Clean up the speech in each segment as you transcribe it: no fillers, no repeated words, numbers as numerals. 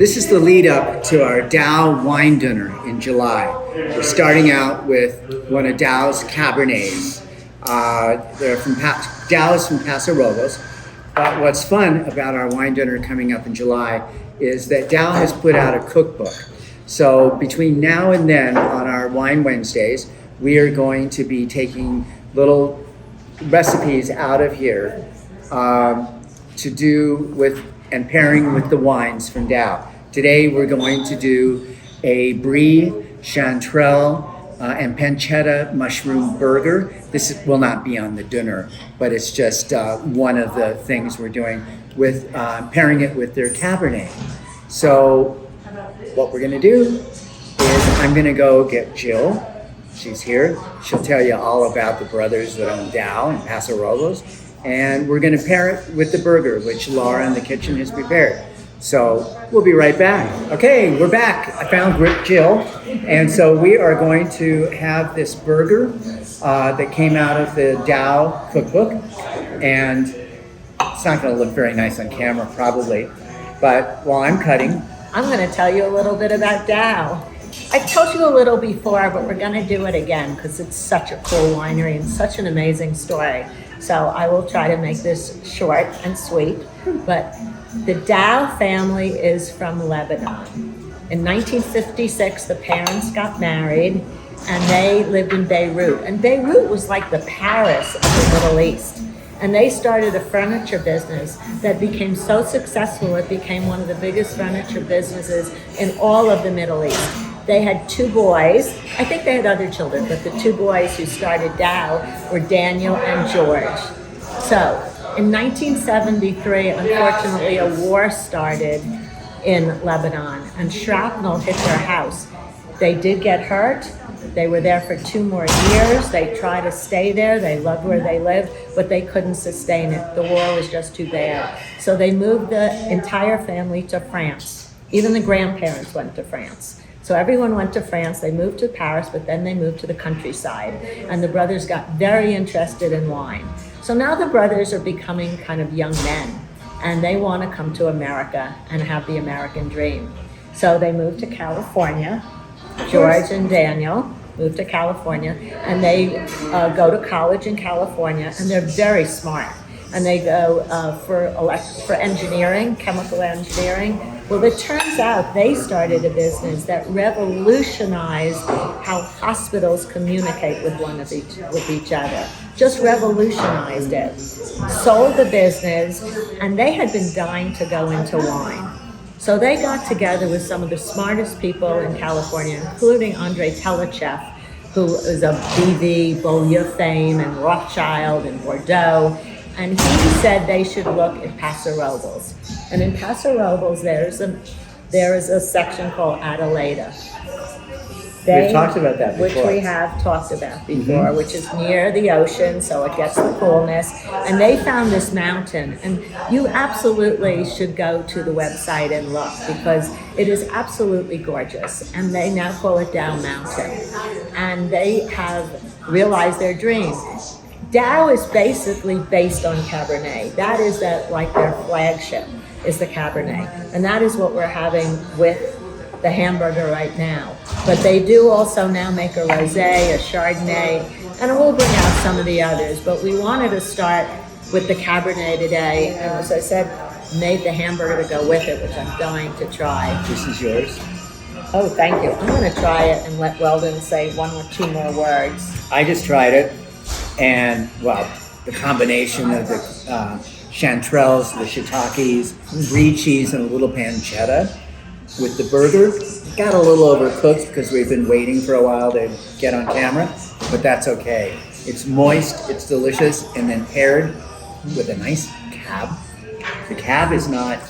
This is the lead up to our Daou Wine Dinner in July. We're starting out with one of Daou's Cabernets. They're from Daou's from Paso Robles. But what's fun about our wine dinner coming up in July is that Daou has put out a cookbook. So between now and then on our Wine Wednesdays, we are going to be taking little recipes out of here to do with and pairing with the wines from Daou. Today we're going to do a brie, chanterelle, and pancetta mushroom burger. This will not be on the dinner, but it's just one of the things we're doing with pairing it with their Cabernet. So what we're gonna do is I'm gonna go get Jill. She's here. She'll tell you all about the brothers that own Daou and Paso Robles. And we're gonna pair it with the burger, which Laura in the kitchen has prepared. So we'll be right back. Okay, we're back. I found Jill. And so we are going to have this burger that came out of the Daou cookbook. And it's not gonna look very nice on camera probably, but while I'm cutting, I'm gonna tell you a little bit about Daou. I've told you a little before, but we're gonna do it again because it's such a cool winery and such an amazing story. So I will try to make this short and sweet, but the Daou family is from Lebanon. In 1956, the parents got married and they lived in Beirut. And Beirut was like the Paris of the Middle East. And they started a furniture business that became so successful, it became one of the biggest furniture businesses in all of the Middle East. They had two boys. I think they had other children, but the two boys who started Daou were Daniel and George. So in 1973, unfortunately, a war started in Lebanon and shrapnel hit their house. They did get hurt. They were there for 2 more years. They tried to stay there. They loved where they lived, but they couldn't sustain it. The war was just too bad. So they moved the entire family to France. Even the grandparents went to France. So everyone went to France. They moved to Paris, but then they moved to the countryside. And the brothers got very interested in wine. So now the brothers are becoming kind of young men, and they want to come to America and have the American dream. So they moved to California. George and Daniel moved to California, and they go to college in California, and they're very smart. And they go for engineering, chemical engineering. Well, it turns out they started a business that revolutionized how hospitals communicate with each other. Just revolutionized it. Sold the business, and they had been dying to go into wine. So they got together with some of the smartest people in California, including Andrei Telechev, who is of BV, Beaulieu fame, and Rothschild and Bordeaux. And he said they should look at Paso Robles. And in Paso Robles, there is a section called Adelaida. we've talked about that before. Which we have talked about before, which is near the ocean, so it gets the coolness. And they found this mountain, and you absolutely should go to the website and look, because it is absolutely gorgeous. And they now call it Daou Mountain. And they have realized their dream. Daou is basically based on Cabernet. That is like their flagship is the Cabernet. And that is what we're having with the hamburger right now. But they do also now make a rosé, a Chardonnay, and we'll bring out some of the others. But we wanted to start with the Cabernet today. And as I said, made the hamburger to go with it, which I'm dying to try. This is yours. Oh, thank you. I'm gonna try it and let Weldon say one or two more words. I just tried it. And, well, the combination of the chanterelles, the shiitakes, brie cheese, and a little pancetta with the burger. Got a little overcooked because we've been waiting for a while to get on camera, but that's okay. It's moist, it's delicious, and then paired with a nice cab. The cab is not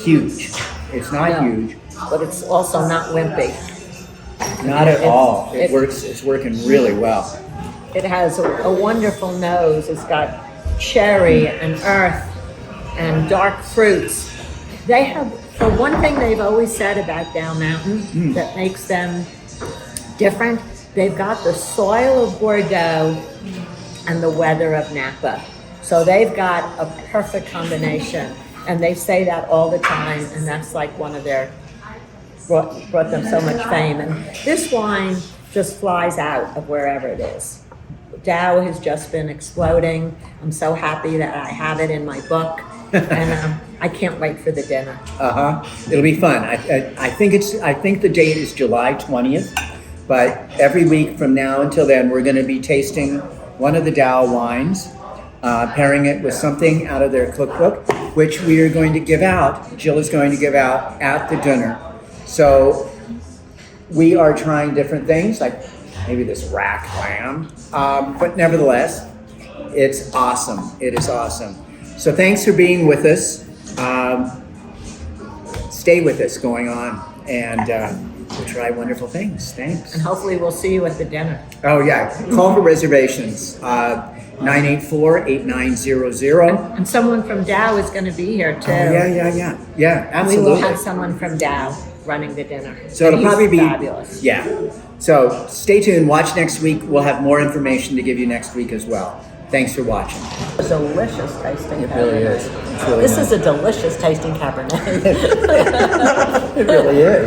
huge. It's not huge. But it's also not wimpy. Not at all. It works. It's working really well. It has a wonderful nose. It's got cherry and earth and dark fruits. They have, for one thing they've always said about Daou Mountain that makes them different, they've got the soil of Bordeaux and the weather of Napa. So they've got a perfect combination. And they say that all the time, and that's like one of their, brought them so much fame. And this wine just flies out of wherever it is. Daou has just been exploding. I'm so happy that I have it in my book, and I can't wait for the dinner. It'll be fun. I think the date is July 20th, but every week from now until then, we're going to be tasting one of the Daou wines, pairing it with something out of their cookbook, which we are going to give out. Jill is going to give out at the dinner. So we are trying different things, like maybe this rack lamb, but nevertheless, it's awesome. It is awesome. So thanks for being with us. Stay with us going on, and we'll try wonderful things. Thanks. And hopefully we'll see you at the dinner. Oh yeah, call for reservations, 984-8900. And someone from Daou is going to be here too. Yeah, We absolutely. will have someone from Daou running the dinner. So it'll He's probably be fabulous. Yeah. So stay tuned. Watch next week. We'll have more information to give you next week as well. Thanks for watching. Delicious tasting. It really is. It's really This nice. is a delicious tasting Cabernet. It really is.